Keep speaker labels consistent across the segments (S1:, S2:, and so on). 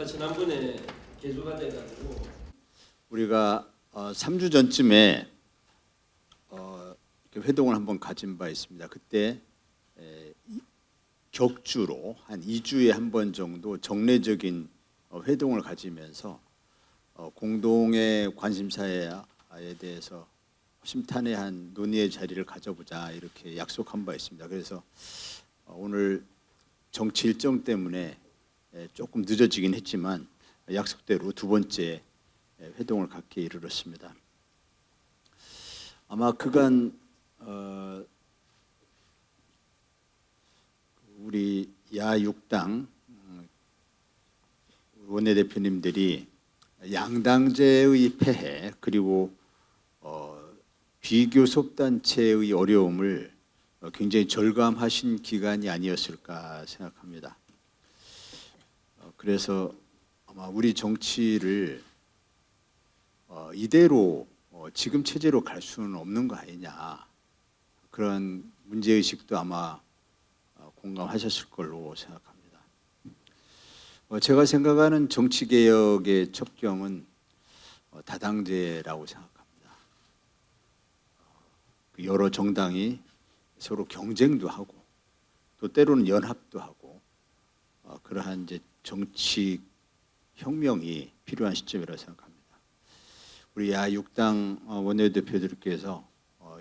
S1: 정치가 지난번에 개조가 돼가지고
S2: 우리가 3주 전쯤에 이렇게 회동을 한번 가진 바 있습니다. 그때 격주로 한 2주에 한 번 정도 정례적인 회동을 가지면서 공동의 관심사에 대해서 심탄회한 논의의 자리를 가져보자 이렇게 약속한 바 있습니다. 그래서 오늘 정치 일정 때문에 조금 늦어지긴 했지만 약속대로 두 번째 회동을 갖게 이르렀습니다. 아마 그간 우리 야6당 원내대표님들이 양당제의 폐해 그리고 비교섭단체의 어려움을 굉장히 절감하신 기간이 아니었을까 생각합니다. 그래서 아마 우리 정치를 이대로 지금 체제로 갈 수는 없는 거 아니냐, 그런 문제의식도 아마 공감하셨을 걸로 생각합니다. 제가 생각하는 정치개혁의 첩경은 다당제라고 생각합니다. 여러 정당이 서로 경쟁도 하고 또 때로는 연합도 하고 그러한 이제 정치 혁명이 필요한 시점이라고 생각합니다. 우리 야6당 원내대표들께서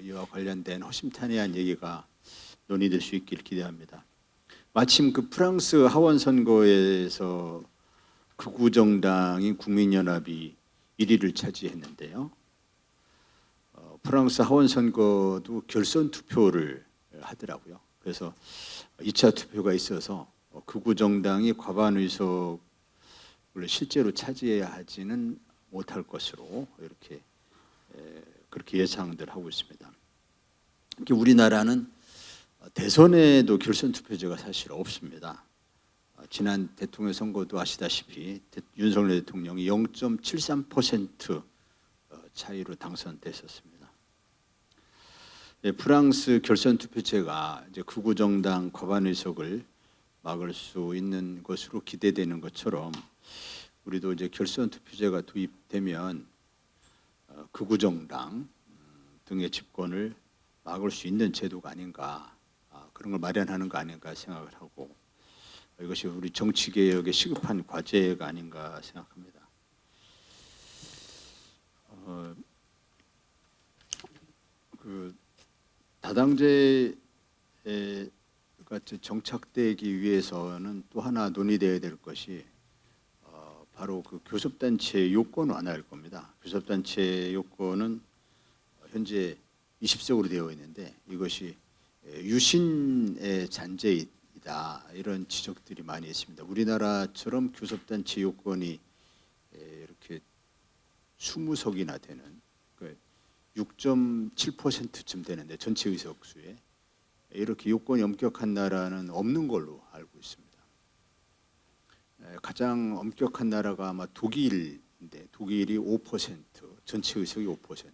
S2: 이와 관련된 허심탄회한 얘기가 논의될 수 있기를 기대합니다. 마침 그 프랑스 하원 선거에서 극우 정당인 국민연합이 1위를 차지했는데요. 프랑스 하원 선거도 결선 투표를 하더라고요. 그래서 2차 투표가 있어서 극우 정당이 과반 의석을 실제로 차지해야 하지는 못할 것으로 이렇게 그렇게 예상들 하고 있습니다. 우리나라는 대선에도 결선 투표제가 사실 없습니다. 지난 대통령 선거도 아시다시피 윤석열 대통령이 0.73% 차이로 당선됐었습니다. 프랑스 결선 투표제가 이제 극우 정당 과반 의석을 막을 수 있는 것으로 기대되는 것처럼 우리도 이제 결선 투표제가 도입되면 극우 정당 등의 집권을 막을 수 있는 제도가 아닌가, 그런 걸 마련하는 거 아닌가 생각을 하고, 이것이 우리 정치 개혁의 시급한 과제가 아닌가 생각합니다. 그 다당제가 정착되기 위해서는 또 하나 논의되어야 될 것이 바로 그 교섭단체 요건 완화일 겁니다. 교섭단체 요건은 현재 20석으로 되어 있는데 이것이 유신의 잔재이다, 이런 지적들이 많이 있습니다. 우리나라처럼 교섭단체 요건이 이렇게 20석이나 되는 6.7%쯤 되는데 전체 의석수에 이렇게 요건이 엄격한 나라는 없는 걸로 알고 있습니다. 가장 엄격한 나라가 아마 독일인데 독일이 5%, 전체 의석이 5%.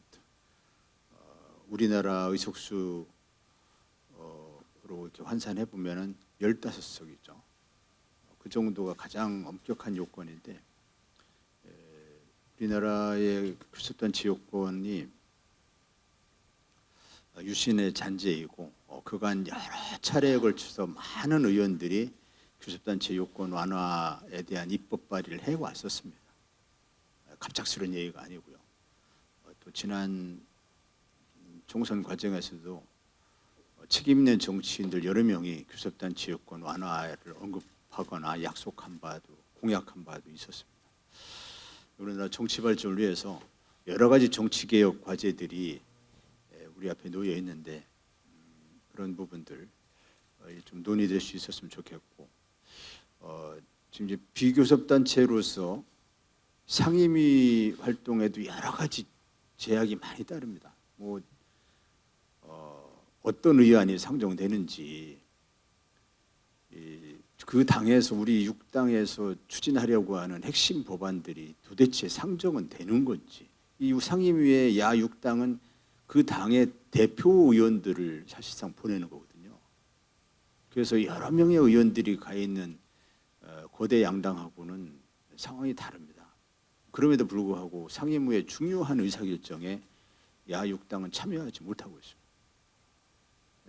S2: 우리나라 의석수로 이렇게 환산해 보면은 15석이죠. 그 정도가 가장 엄격한 요건인데 우리나라의 교섭단체 요건이 유신의 잔재이고 그간 여러 차례에 걸쳐서 많은 의원들이 교섭단체 요건 완화에 대한 입법 발의를 해왔었습니다. 갑작스러운 얘기가 아니고요. 또 지난 총선 과정에서도 책임 있는 정치인들 여러 명이 교섭단체 요건 완화를 언급하거나 약속한 바도 공약한 바도 있었습니다. 우리나라 정치 발전을 위해서 여러 가지 정치 개혁 과제들이 우리 앞에 놓여 있는데 그런 부분들 좀 논의될 수 있었으면 좋겠고, 지금 이제 비교섭단체로서 상임위 활동에도 여러 가지 제약이 많이 따릅니다. 어떤 의안이 상정되는지, 그 당에서 우리 6당에서 추진하려고 하는 핵심 법안들이 도대체 상정은 되는 건지, 이 상임위의 야 6당은 그 당의 대표 의원들을 사실상 보내는 거거든요. 그래서 여러 명의 의원들이 가 있는 거대 양당하고는 상황이 다릅니다. 그럼에도 불구하고 상임위의 중요한 의사결정에 야6당은 참여하지 못하고 있습니다.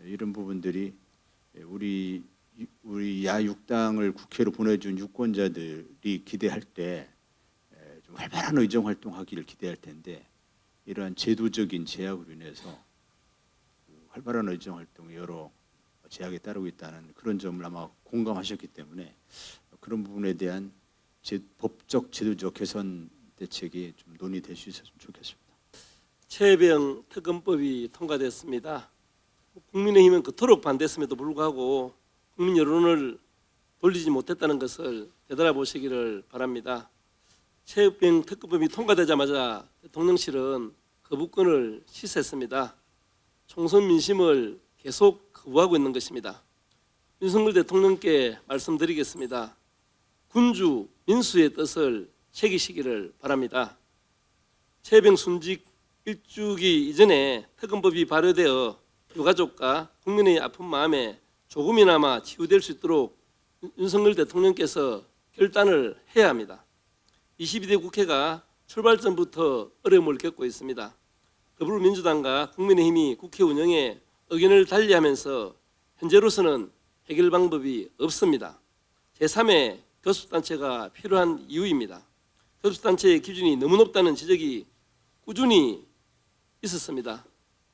S2: 이런 부분들이 우리 야6당을 국회로 보내준 유권자들이 기대할 때 좀 활발한 의정 활동하기를 기대할 텐데 이러한 제도적인 제약으로 인해서 활발한 의정 활동에 여러 제약이 따르고 있다는 그런 점을 아마 공감하셨기 때문에 그런 부분에 대한 법적 제도적 개선 대책이 좀 논의될 수 있었으면 좋겠습니다.
S1: 최혜병 특검법이 통과됐습니다. 국민의힘은 그토록 반대했음에도 불구하고 국민 여론을 돌리지 못했다는 것을 되돌아보시기를 바랍니다. 최혜병 특검법이 통과되자마자 대통령실은 거부권을 시사했습니다. 총선 민심을 계속 거부하고 있는 것입니다. 윤석열 대통령께 말씀드리겠습니다. 군주 민수의 뜻을 새기시기를 바랍니다. 최혜병 순직 일주기 이전에 특검법이 발효되어 유가족과 국민의 아픈 마음에 조금이나마 치유될 수 있도록 윤석열 대통령께서 결단을 해야 합니다. 22대 국회가 출발 전부터 어려움을 겪고 있습니다. 더불어민주당과 국민의힘이 국회 운영에 의견을 달리하면서 현재로서는 해결 방법이 없습니다. 제3의 교섭단체가 필요한 이유입니다. 교섭단체의 기준이 너무 높다는 지적이 꾸준히 있었습니다.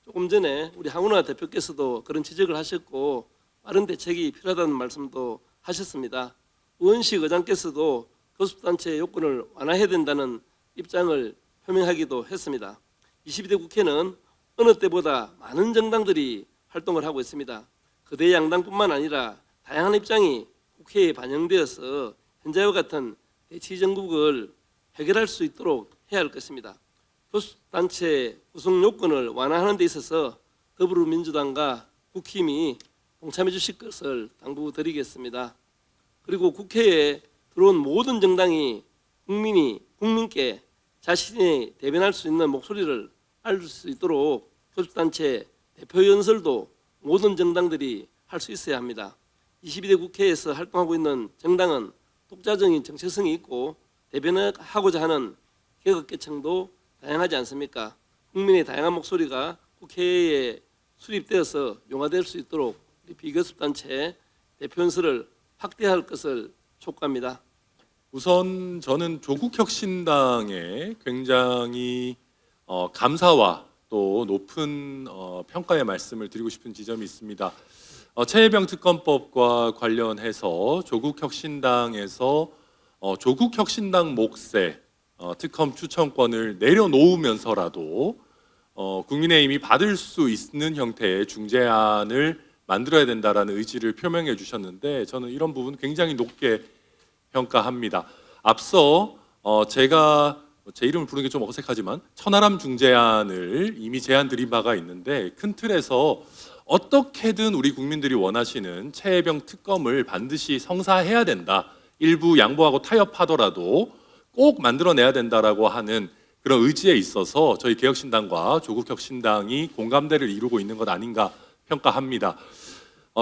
S1: 조금 전에 우리 황운하 대표께서도 그런 지적을 하셨고 빠른 대책이 필요하다는 말씀도 하셨습니다. 우원식 의장께서도 교섭단체의 요건을 완화해야 된다는 입장을 표명하기도 했습니다. 22대 국회는 어느 때보다 많은 정당들이 활동을 하고 있습니다. 거대 양당뿐만 아니라 다양한 입장이 국회에 반영되어서 현재와 같은 대치정국을 해결할 수 있도록 해야 할 것입니다. 교섭단체 구성 요건을 완화하는 데 있어서 더불어민주당과 국힘이 동참해 주실 것을 당부드리겠습니다. 그리고 국회에 들어온 모든 정당이 국민께 자신이 대변할 수 있는 목소리를 알 수 있도록 교섭단체 대표 연설도 모든 정당들이 할 수 있어야 합니다. 22대 국회에서 활동하고 있는 정당은 독자적인 정체성이 있고 대변하고자 하는 개혁개청도 다양하지 않습니까? 국민의 다양한 목소리가 국회에 수립되어서 용화될 수 있도록 비교섭단체 대표 연설을 확대할 것을 촉구합니다.
S3: 우선 저는 조국혁신당에 굉장히 감사와 또 높은 평가의 말씀을 드리고 싶은 지점이 있습니다. 최혜병 특검법과 관련해서 조국혁신당에서 조국혁신당 몫의 특검 추천권을 내려놓으면서라도 국민의힘이 받을 수 있는 형태의 중재안을 만들어야 된다라는 의지를 표명해 주셨는데 저는 이런 부분 굉장히 높게 평가합니다. 앞서 제가 제 이름을 부르는 게 좀 어색하지만 천하람 중재안을 이미 제안 드린 바가 있는데 큰 틀에서 어떻게든 우리 국민들이 원하시는 최혜병 특검을 반드시 성사해야 된다. 일부 양보하고 타협하더라도 꼭 만들어내야 된다라고 하는 그런 의지에 있어서 저희 개혁신당과 조국혁신당이 공감대를 이루고 있는 것 아닌가 평가합니다.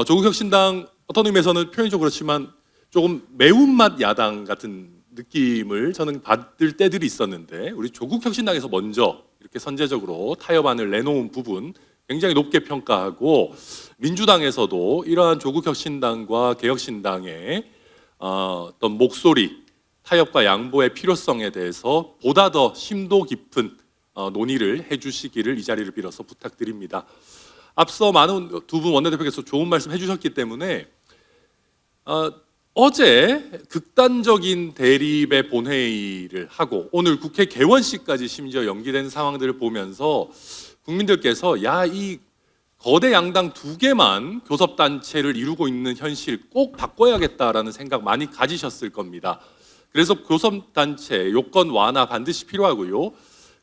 S3: 조국혁신당 어떤 의미에서는 표현이 좀 그렇지만 조금 매운맛 야당 같은 느낌을 저는 받을 때들이 있었는데 우리 조국혁신당에서 먼저 이렇게 선제적으로 타협안을 내놓은 부분 굉장히 높게 평가하고 민주당에서도 이러한 조국혁신당과 개혁신당의 어떤 목소리 타협과 양보의 필요성에 대해서 보다 더 심도 깊은 논의를 해주시기를 이 자리를 빌어서 부탁드립니다. 앞서 많은 두 분 원내대표께서 좋은 말씀 해주셨기 때문에 어제 극단적인 대립의 본회의를 하고 오늘 국회 개원식까지 심지어 연기된 상황들을 보면서 국민들께서 야, 이 거대 양당 두 개만 교섭단체를 이루고 있는 현실 꼭 바꿔야겠다라는 생각 많이 가지셨을 겁니다. 그래서 교섭단체 요건 완화 반드시 필요하고요.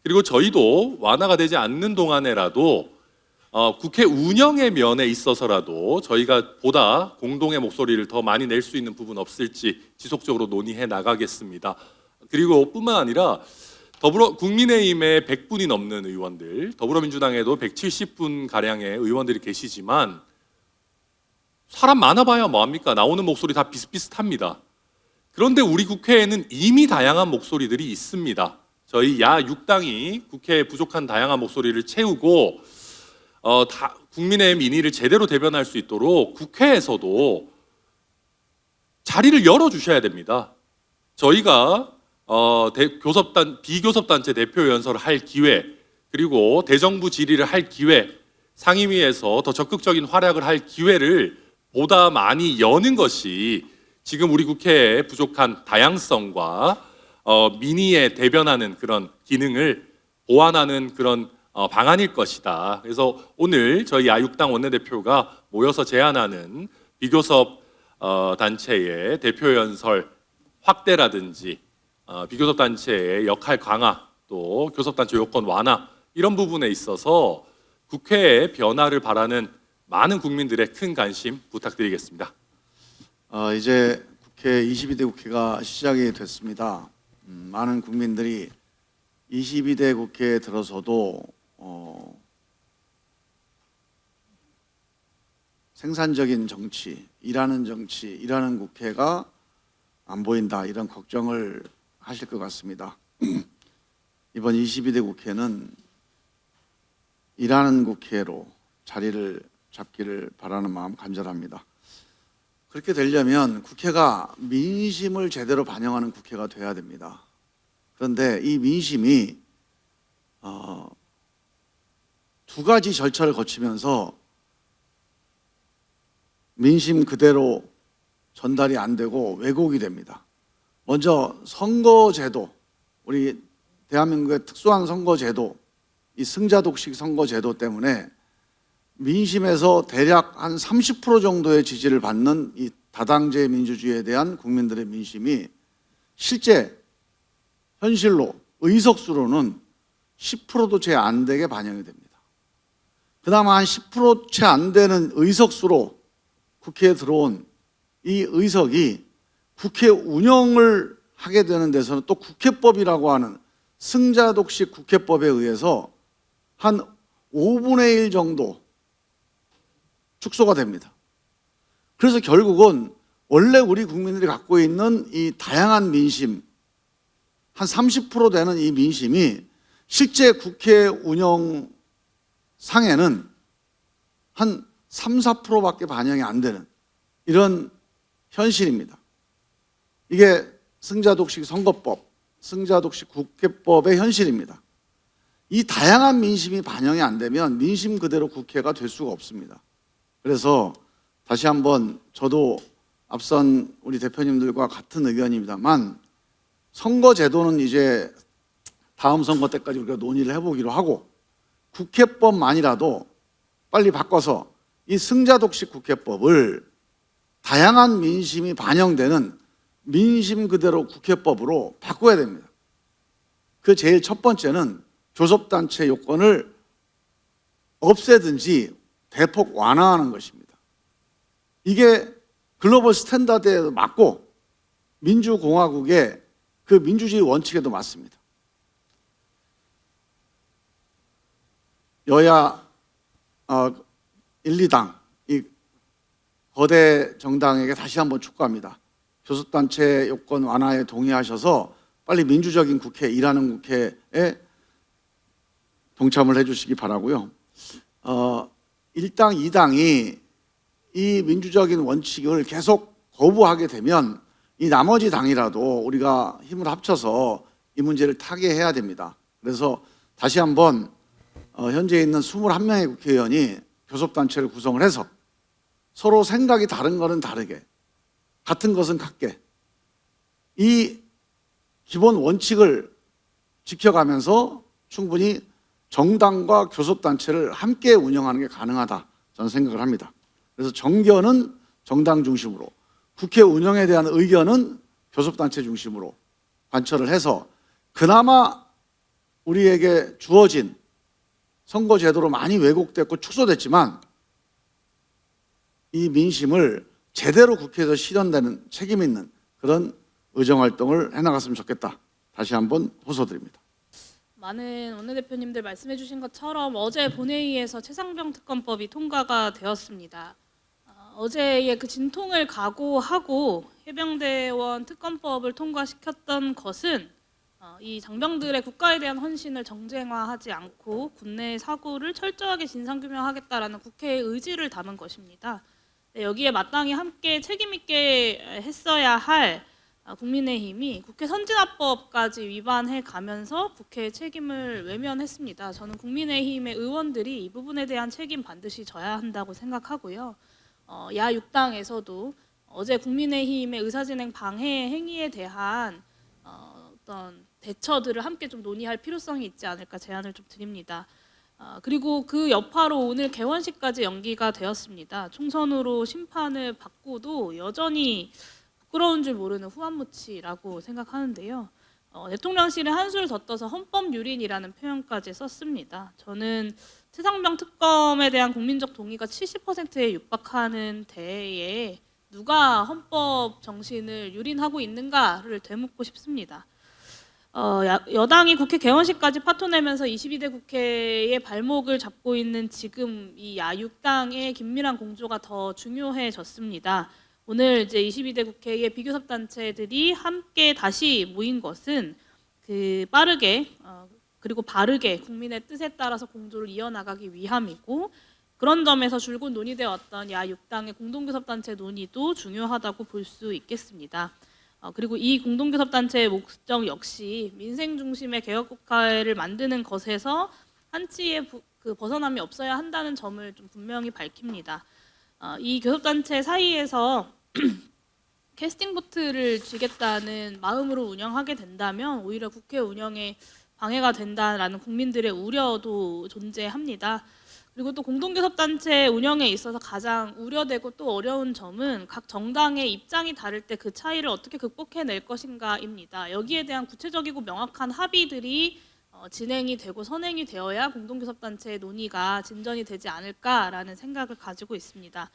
S3: 그리고 저희도 완화가 되지 않는 동안에라도 국회 운영의 면에 있어서라도 저희가 보다 공동의 목소리를 더 많이 낼 수 있는 부분 없을지 지속적으로 논의해 나가겠습니다. 그리고 뿐만 아니라 국민의힘에 100분이 넘는 의원들, 더불어민주당에도 170분 가량의 의원들이 계시지만 사람 많아봐야 뭐합니까? 나오는 목소리 다 비슷비슷합니다. 그런데 우리 국회에는 이미 다양한 목소리들이 있습니다. 저희 야 6당이 국회에 부족한 다양한 목소리를 채우고 국민의 민의를 제대로 대변할 수 있도록 국회에서도 자리를 열어주셔야 됩니다. 저희가 비교섭단체 대표 연설을 할 기회, 그리고 대정부 질의를 할 기회, 상임위에서 더 적극적인 활약을 할 기회를 보다 많이 여는 것이 지금 우리 국회의 부족한 다양성과 민의에 대변하는 그런 기능을 보완하는 그런 방안일 것이다. 그래서 오늘 저희 야6당 원내대표가 모여서 제안하는 비교섭 단체의 대표 연설 확대라든지 비교섭 단체의 역할 강화, 또 교섭 단체 요건 완화, 이런 부분에 있어서 국회의 변화를 바라는 많은 국민들의 큰 관심 부탁드리겠습니다.
S4: 이제 국회 22대 국회가 시작이 됐습니다. 많은 국민들이 22대 국회에 들어서도 생산적인 정치, 일하는 국회가 안 보인다, 이런 걱정을 하실 것 같습니다. 이번 22대 국회는 일하는 국회로 자리를 잡기를 바라는 마음 간절합니다. 그렇게 되려면 국회가 민심을 제대로 반영하는 국회가 돼야 됩니다. 그런데 이 민심이 두 가지 절차를 거치면서 민심 그대로 전달이 안 되고 왜곡이 됩니다. 먼저 선거제도, 우리 대한민국의 특수한 선거제도, 이 승자독식 선거제도 때문에 민심에서 대략 한 30% 정도의 지지를 받는 이 다당제 민주주의에 대한 국민들의 민심이 실제 현실로 의석수로는 10%도 채 안 되게 반영이 됩니다. 그나마 한 10% 채 안 되는 의석수로 국회에 들어온 이 의석이 국회 운영을 하게 되는 데서는 또 국회법이라고 하는 승자독식 국회법에 의해서 한 5분의 1 정도 축소가 됩니다. 그래서 결국은 원래 우리 국민들이 갖고 있는 이 다양한 민심, 한 30% 되는 이 민심이 실제 국회 운영 상에는 한 3, 4%밖에 반영이 안 되는 이런 현실입니다. 이게 승자독식 선거법, 승자독식 국회법의 현실입니다. 이 다양한 민심이 반영이 안 되면 민심 그대로 국회가 될 수가 없습니다. 그래서 다시 한번 저도 앞선 우리 대표님들과 같은 의견입니다만, 선거제도는 이제 다음 선거 때까지 우리가 논의를 해보기로 하고, 국회법만이라도 빨리 바꿔서 이 승자독식 국회법을 다양한 민심이 반영되는 민심 그대로 국회법으로 바꿔야 됩니다. 그 제일 첫 번째는 교섭단체 요건을 없애든지 대폭 완화하는 것입니다. 이게 글로벌 스탠다드에 맞고 민주공화국의 그 민주주의 원칙에도 맞습니다. 여야 1, 2당, 이 거대 정당에게 다시 한번 촉구합니다. 교섭단체 요건 완화에 동의하셔서 빨리 민주적인 국회, 일하는 국회에 동참을 해주시기 바라고요. 1당, 2당이 이 민주적인 원칙을 계속 거부하게 되면 이 나머지 당이라도 우리가 힘을 합쳐서 이 문제를 타개해야 됩니다. 그래서 다시 한번 현재 있는 21명의 국회의원이 교섭단체를 구성을 해서 서로 생각이 다른 것은 다르게, 같은 것은 같게, 이 기본 원칙을 지켜가면서 충분히 정당과 교섭단체를 함께 운영하는 게 가능하다, 저는 생각을 합니다. 그래서 정견은 정당 중심으로, 국회 운영에 대한 의견은 교섭단체 중심으로 관철을 해서 그나마 우리에게 주어진 선거제도로 많이 왜곡됐고 축소됐지만 이 민심을 제대로 국회에서 실현되는 책임 있는 그런 의정활동을 해나갔으면 좋겠다, 다시 한번 호소드립니다.
S5: 많은 원내대표님들 말씀해 주신 것처럼 어제 본회의에서 최상병 특검법이 통과가 되었습니다. 어제의 그 진통을 각오하고 해병대원 특검법을 통과시켰던 것은 이 장병들의 국가에 대한 헌신을 정쟁화하지 않고 국내의 사고를 철저하게 진상규명하겠다라는 국회의 의지를 담은 것입니다. 네, 여기에 마땅히 함께 책임 있게 했어야 할 국민의힘이 국회 선진화법까지 위반해 가면서 국회의 책임을 외면했습니다. 저는 국민의힘의 의원들이 이 부분에 대한 책임 반드시 져야 한다고 생각하고요. 야6당에서도 어제 국민의힘의 의사진행 방해 행위에 대한 어떤 대처들을 함께 좀 논의할 필요성이 있지 않을까 제안을 좀 드립니다. 그리고 그 여파로 오늘 개원식까지 연기가 되었습니다. 총선으로 심판을 받고도 여전히 부끄러운 줄 모르는 후한무치라고 생각하는데요. 대통령실은 한술 더 떠서 헌법유린이라는 표현까지 썼습니다. 저는 최상병 특검에 대한 국민적 동의가 70%에 육박하는 대에 누가 헌법 정신을 유린하고 있는가를 되묻고 싶습니다. 여당이 국회 개원식까지 파토내면서 22대 국회의 발목을 잡고 있는 지금 이 야6당의 긴밀한 공조가 더 중요해졌습니다. 오늘 이제 22대 국회의 비교섭 단체들이 함께 다시 모인 것은 빠르게 그리고 바르게 국민의 뜻에 따라서 공조를 이어나가기 위함이고, 그런 점에서 줄곧 논의되어 왔던 야6당의 공동교섭단체 논의도 중요하다고 볼 수 있겠습니다. 그리고 이 공동교섭단체의 목적 역시 민생 중심의 개혁국회를 만드는 것에서 한치의 벗어남이 없어야 한다는 점을 좀 분명히 밝힙니다. 이 교섭단체 사이에서 캐스팅 보트를 쥐겠다는 마음으로 운영하게 된다면 오히려 국회 운영에 방해가 된다라는 국민들의 우려도 존재합니다. 그리고 또 공동교섭단체 운영에 있어서 가장 우려되고 또 어려운 점은 각 정당의 입장이 다를 때 그 차이를 어떻게 극복해낼 것인가입니다. 여기에 대한 구체적이고 명확한 합의들이 진행이 되고 선행이 되어야 공동교섭단체의 논의가 진전이 되지 않을까라는 생각을 가지고 있습니다.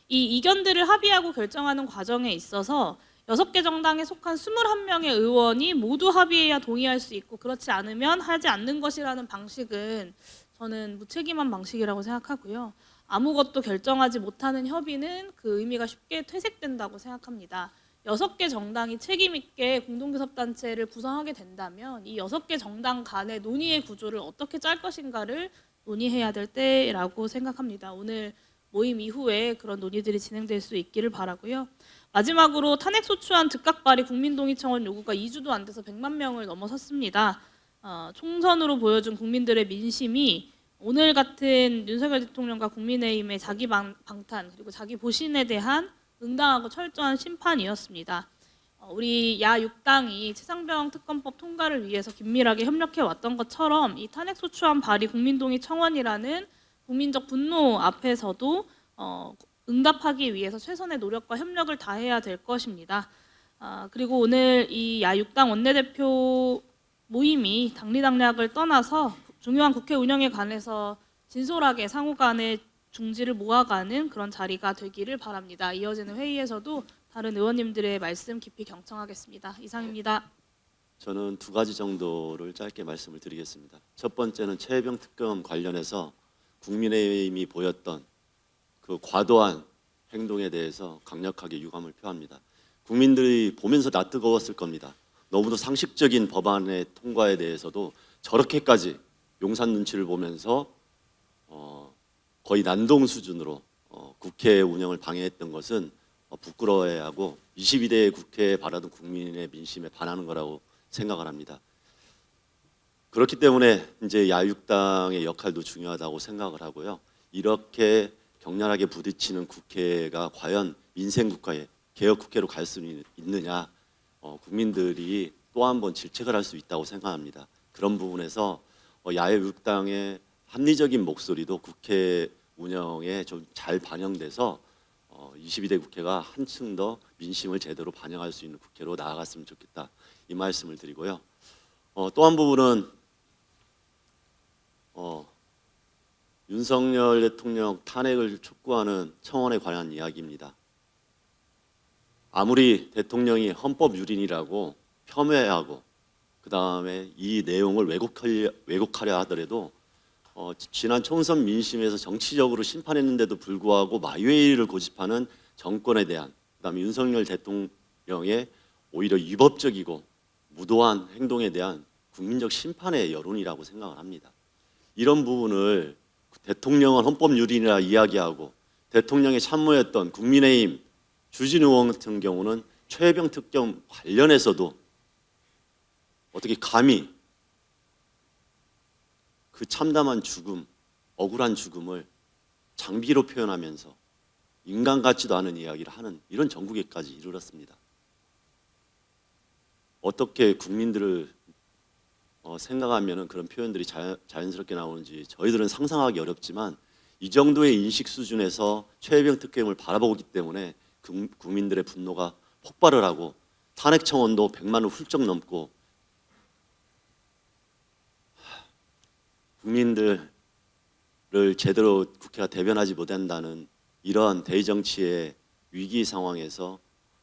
S5: 이 이견들을 합의하고 결정하는 과정에 있어서 6개 정당에 속한 21명의 의원이 모두 합의해야 동의할 수 있고, 그렇지 않으면 하지 않는 것이라는 방식은 저는 무책임한 방식이라고 생각하고요. 아무것도 결정하지 못하는 협의는 그 의미가 쉽게 퇴색된다고 생각합니다. 6개 정당이 책임 있게 공동교섭단체를 구성하게 된다면 이 6개 정당 간의 논의의 구조를 어떻게 짤 것인가를 논의해야 될 때라고 생각합니다. 오늘 모임 이후에 그런 논의들이 진행될 수 있기를 바라고요. 마지막으로 탄핵소추안 즉각 발의 국민동의 청원 요구가 2주도 안 돼서 100만 명을 넘어섰습니다. 총선으로 보여준 국민들의 민심이 오늘 같은 윤석열 대통령과 국민의힘의 자기 방탄 그리고 자기 보신에 대한 응당하고 철저한 심판이었습니다. 우리 야6당이 최상병 특검법 통과를 위해서 긴밀하게 협력해 왔던 것처럼 이 탄핵소추안 발의 국민동의 청원이라는 국민적 분노 앞에서도 응답하기 위해서 최선의 노력과 협력을 다해야 될 것입니다. 그리고 오늘 이 야6당 원내대표 모임이 당리당략을 떠나서 중요한 국회 운영에 관해서 진솔하게 상호 간의 중지를 모아가는 그런 자리가 되기를 바랍니다. 이어지는 회의에서도 다른 의원님들의 말씀 깊이 경청하겠습니다. 이상입니다.
S6: 저는 2가지 정도를 짧게 말씀을 드리겠습니다. 첫 번째는 최혜병 특검 관련해서 국민의힘이 보였던 그 과도한 행동에 대해서 강력하게 유감을 표합니다. 국민들이 보면서 낯뜨거웠을 겁니다. 너무도 상식적인 법안의 통과에 대해서도 저렇게까지 용산 눈치를 보면서 거의 난동 수준으로 국회 운영을 방해했던 것은 부끄러워해야 하고 22대 국회에 바라던 국민의 민심에 반하는 거라고 생각을 합니다. 그렇기 때문에 이제 야6당의 역할도 중요하다고 생각을 하고요. 이렇게 격렬하게 부딪히는 국회가 과연 민생 국가에 개혁 국회로 갈 수 있느냐, 국민들이 또 한 번 질책을 할 수 있다고 생각합니다. 그런 부분에서 야6당의 합리적인 목소리도 국회 운영에 좀 잘 반영돼서 22대 국회가 한층 더 민심을 제대로 반영할 수 있는 국회로 나아갔으면 좋겠다, 이 말씀을 드리고요. 또 한 부분은 윤석열 대통령 탄핵을 촉구하는 청원에 관한 이야기입니다. 아무리 대통령이 헌법 유린이라고 폄훼하고 그 다음에 이 내용을 왜곡하려 하더라도 지난 총선 민심에서 정치적으로 심판했는데도 불구하고 마이웨이를 고집하는 정권에 대한, 그다음에 윤석열 대통령 대통령의 오히려 위법적이고 무도한 행동에 대한 국민적 심판의 여론이라고 생각을 합니다. 이런 부분을 대통령은 헌법유린이라 이야기하고 대통령이 참모했던 국민의힘 주진우 의원 같은 경우는 최혜병 특검 관련해서도 어떻게 감히 그 참담한 죽음, 억울한 죽음을 장비로 표현하면서 인간 같지도 않은 이야기를 하는 이런 정국에까지 이르렀습니다. 어떻게 국민들을 생각하면 그런 표현들이 자연스럽게 나오는지 저희들은 상상하기 어렵지만 이 정도의 인식 수준에서 최혜병 특검을 바라보기 때문에 국민들의 분노가 폭발을 하고 탄핵 청원도 100만을 훌쩍 넘고 국민들을 제대로 국회가 대변하지 못한다는 이러한 대정치의 위기 상황에서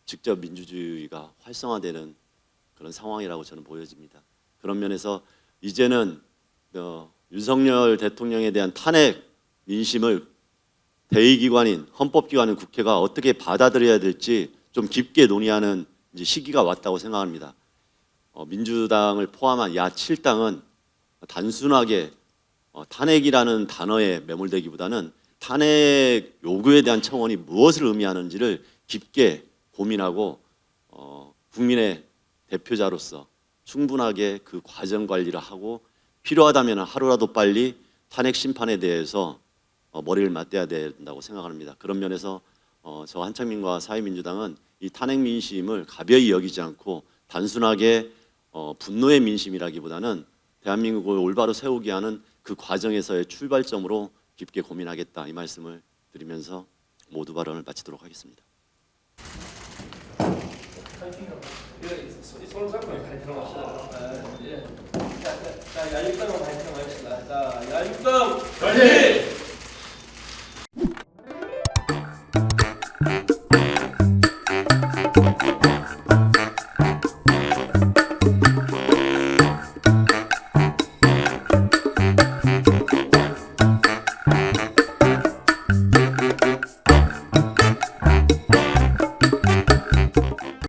S6: 직접 민주주의가 활성화되는 그런 상황이라고 저는 보여집니다. 그런 면에서 이제는 윤석열 대통령에 대한 탄핵 민심을 대의기관인 헌법기관인 국회가 어떻게 받아들여야 될지 좀 깊게 논의하는 이제 시기가 왔다고 생각합니다. 민주당을 포함한 야 7당은 단순하게 탄핵이라는 단어에 매몰되기보다는 탄핵 요구에 대한 청원이 무엇을 의미하는지를 깊게 고민하고 국민의 대표자로서 충분하게 그 과정 관리를 하고 필요하다면 하루라도 빨리 탄핵 심판에 대해서 머리를 맞대야 된다고 생각합니다. 그런 면에서 저 한창민과 사회민주당은 이 탄핵 민심을 가벼이 여기지 않고 단순하게 분노의 민심이라기보다는 대한민국을 올바로 세우게 하는 그 과정에서의 출발점으로 깊게 고민하겠다 이 말씀을 드리면서 모두 발언을 마치도록 하겠습니다.
S1: 손을 잡고 파이팅 합시다. 자, 야육당 파이팅 합시다. 자, 야육당 파이팅!